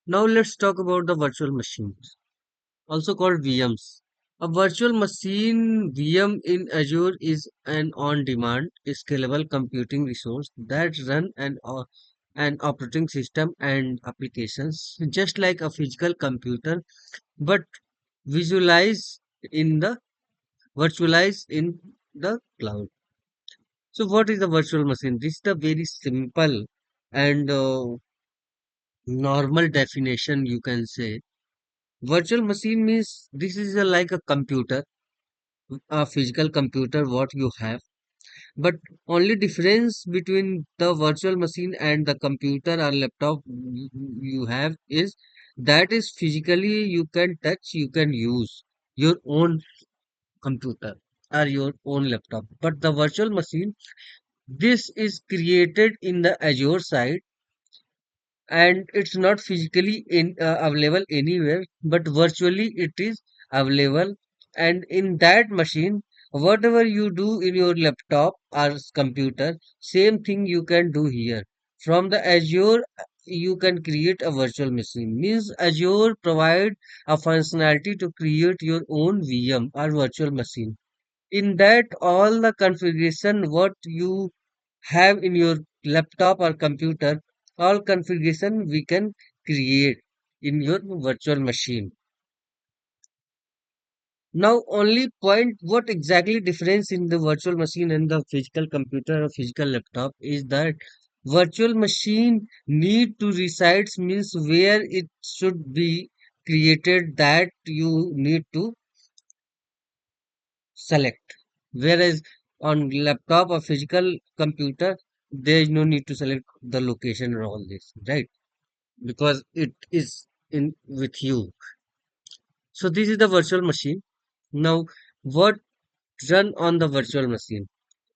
Now let's talk about the virtual machines, also called VMs. A virtual machine VM in Azure is an on-demand, scalable computing resource that run an operating system and applications just like a physical computer, but visualize in the virtualized in the cloud. So, what is a virtual machine? This is the very simple and normal definition you can say. Virtual machine means this is like a computer, a physical computer what you have, but only difference between the virtual machine and the computer or laptop you have is that is physically you can touch, you can use your own computer or your own laptop. But the virtual machine, this is created in the Azure side and it's not physically available anywhere, but virtually it is available. And in that machine, whatever you do in your laptop or computer, same thing you can do here. From the Azure, you can create a virtual machine. Means Azure provide a functionality to create your own VM or virtual machine. In that, all the configuration what you have in your laptop or computer, all configuration we can create in your virtual machine. Now only point what exactly difference in the virtual machine and the physical computer or physical laptop is that virtual machine need to resides means where it should be created, that you need to select. Whereas on laptop or physical computer, there is no need to select the location and all this, right? Because it is in with you. So this is the virtual machine. Now, what run on the virtual machine?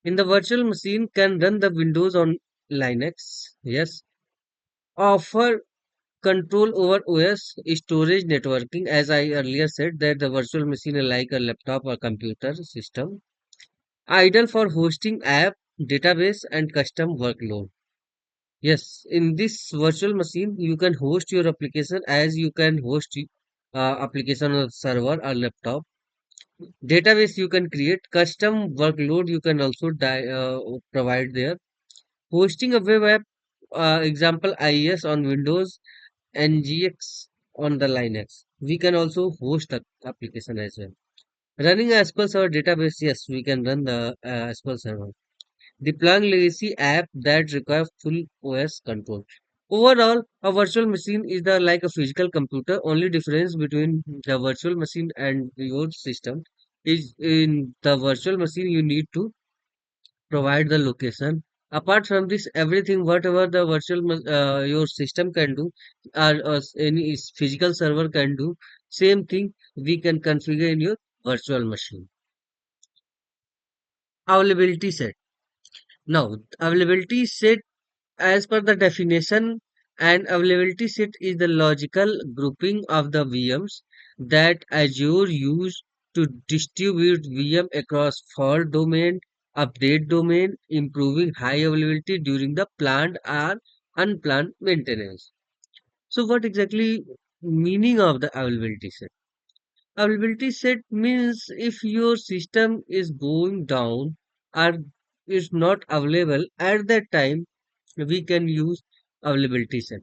In the virtual machine can run the Windows on Linux. Yes, offer control over OS, storage, networking. As I earlier said, that the virtual machine is like a laptop or computer system ideal for hosting app, database, and custom workload. Yes, in this virtual machine, you can host your application as you can host application on server or laptop. Database you can create, custom workload you can also provide there. Hosting a web app, example IIS on Windows, NGX on the Linux. We can also host the application as well. Running a SQL Server database, yes, we can run the SQL Server. Deploying legacy app that require full OS control. Overall, a virtual machine is the like a physical computer. Only difference between the virtual machine and your system is in the virtual machine you need to provide the location. Apart from this, everything whatever the your system can do or any physical server can do, same thing we can configure in your virtual machine. Availability set. Now, availability set as per the definition, an availability set is the logical grouping of the VMs that Azure use to distribute VM across fault domain, update domain, improving high availability during the planned or unplanned maintenance. So, what exactly meaning of the availability set? Availability set means if your system is going down or is not available at that time, we can use availability set.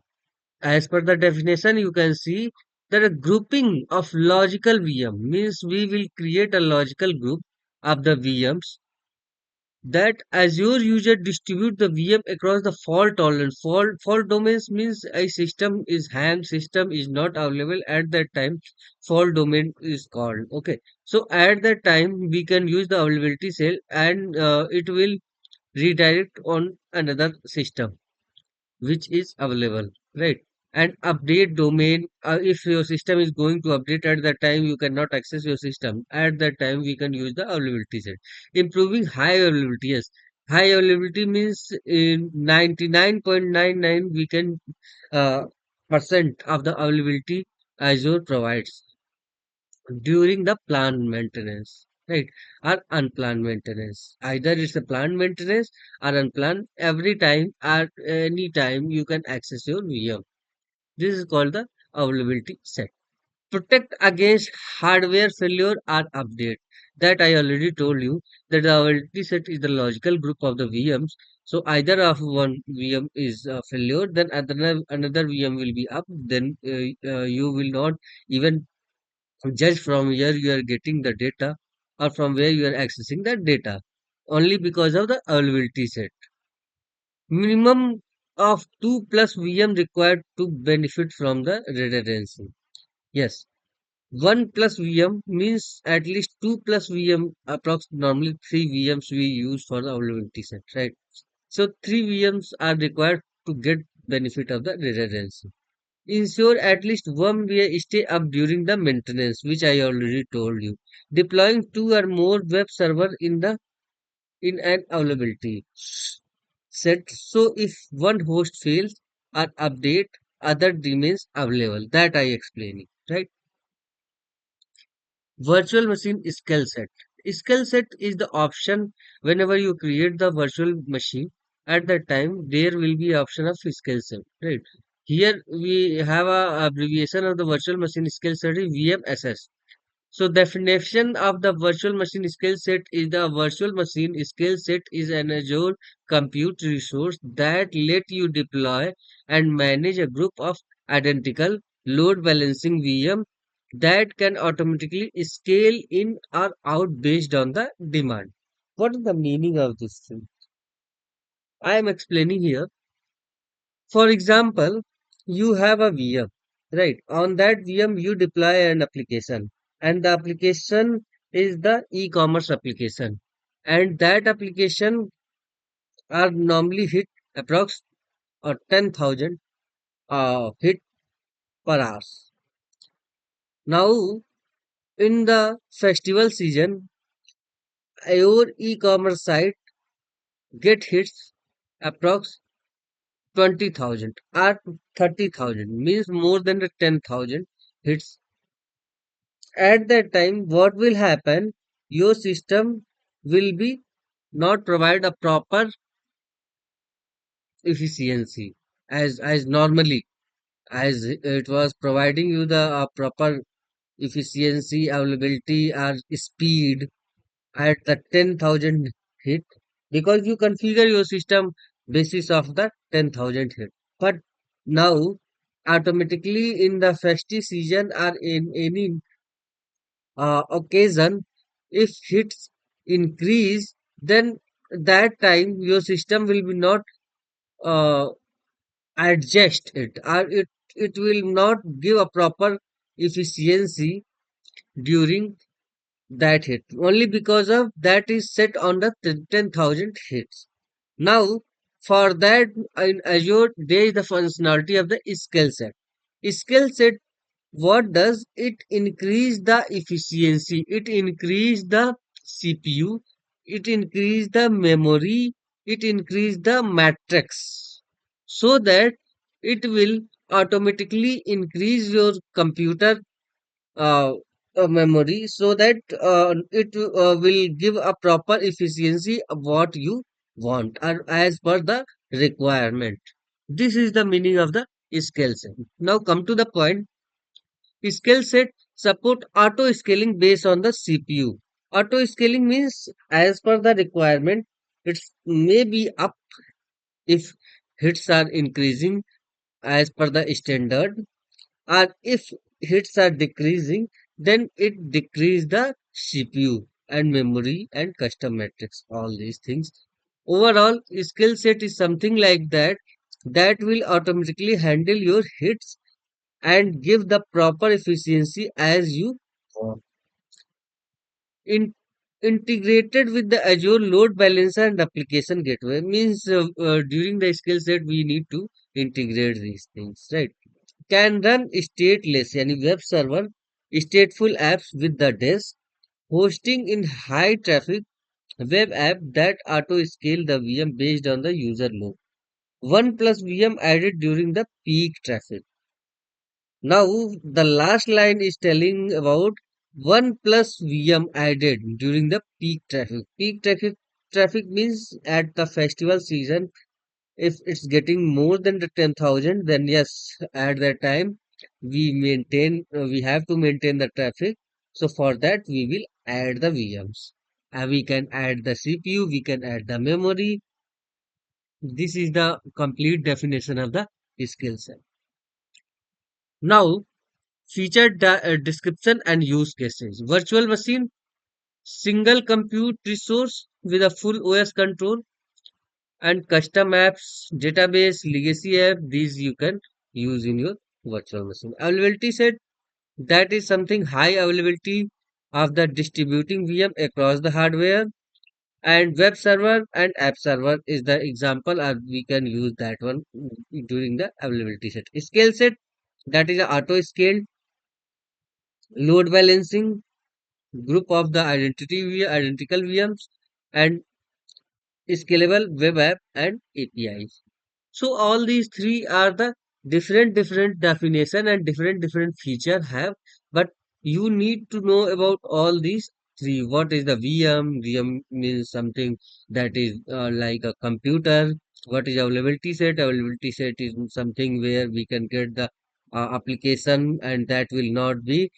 As per the definition, you can see that a grouping of logical VM means we will create a logical group of the VMs that Azure user distribute the VM across the fault tolerance. Fault domains means a system is hang, system is not available at that time. Fault domain is called. Okay, so at that time we can use the availability cell and it will redirect on another system which is available, right? And update domain, if your system is going to update at that time you cannot access your system at that time, we can use the availability set. Improving high availability, yes, high availability means in 99.99 we can uh, percent of the availability Azure provides during the planned maintenance, right? Or unplanned maintenance. Either it's a planned maintenance or unplanned. Every time, at any time, you can access your VM. This is called the availability set. Protect against hardware failure or update. That I already told you that the availability set is the logical group of the VMs. So either of one VM is a failure, then another VM will be up. Then you will not even judge from where you are getting the data or from where you are accessing that data, only because of the availability set. Minimum of 2 plus VM required to benefit from the redundancy. Yes, 1 plus VM means at least 2 plus VM, approximately normally 3 VMs we use for the availability set, right? So 3 VMs are required to get benefit of the redundancy. Ensure at least one way stay up during the maintenance, which I already told you. Deploying two or more web server in an availability set. So if one host fails or update, other remains available. That I explained, right? Virtual machine skill set. Skill set is the option whenever you create the virtual machine. At that time, there will be option of skill set, right? Here we have a abbreviation of the virtual machine skill set is VMSS. So definition of the virtual machine skill set is the virtual machine skill set is an Azure compute resource that let you deploy and manage a group of identical load balancing VM that can automatically scale in or out based on the demand. What is the meaning of this thing? I am explaining here. For example, you have a VM, right? On that VM, you deploy an application, and the application is the e-commerce application, and that application are normally hit approx or 10,000 hit per hour. Now, in the festival season, your e-commerce site get hits approx 20,000 or 30,000, means more than the 10,000 hits. At that time, what will happen? Your system will be not provide a proper efficiency as normally as it was providing you the proper efficiency, availability, or speed at the 10,000 hit, because you configure your system basis of the 10,000 hit. But now automatically in the festive season or in any occasion, if hits increase, then that time your system will be not uh, adjust it, or it will not give a proper efficiency during that hit, only because of that is set on the 10,000 hits. Now, for that in Azure, there is the functionality of the skill set. Skill set, what does it increase the efficiency? It increase the CPU, it increase the memory, it increase the matrix, so that it will automatically increase your computer uh, memory, so that it will give a proper efficiency of what you want or as per the requirement. This is the meaning of the skill set. Now come to the point. Skill set support auto scaling based on the CPU. Auto scaling means as per the requirement, it may be up if hits are increasing as per the standard, or if hits are decreasing, then it decrease the CPU and memory and custom metrics, all these things. Overall, skill set is something like that that will automatically handle your hits and give the proper efficiency as you want. In, integrated with the Azure load balancer and application gateway means during the skill set we need to integrate these things, right? Can run stateless, yani web server, stateful apps with the desk, hosting in high traffic web app that auto scale the VM based on the user load. 1 plus VM added during the peak traffic. Now, the last line is telling about 1 plus VM added during the peak traffic. Traffic means at the festival season, if it's getting more than the 10,000, then yes, at that time. we have to maintain the traffic. So for that, we will add the VMs. We can add the CPU, we can add the memory. This is the complete definition of the skill set. Now, description and use cases. Virtual machine, single compute resource with a full OS control, and custom apps, database, legacy app. These you can use in your virtual machine. Availability set, that is something high availability of the distributing VM across the hardware. And web server and app server is the example, we can use that one during the availability set. Scale set, that is a auto scaled load balancing group of the identical VMs and scalable web app and APIs. So all these three are the different definition and different feature have, but you need to know about all these three. What is the VM? VM means something that is like a computer. What is availability set? Availability set is something where we can get the application and that will not be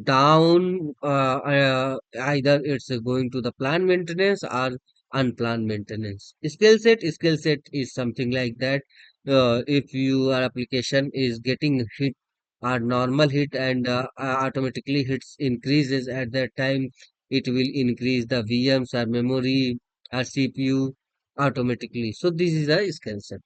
down, either it's going to the planned maintenance or unplanned maintenance. Skill set is something like that. If your application is getting hit or normal hit and automatically hits increases at that time, it will increase the VMs or memory or CPU automatically. So this is a skill set.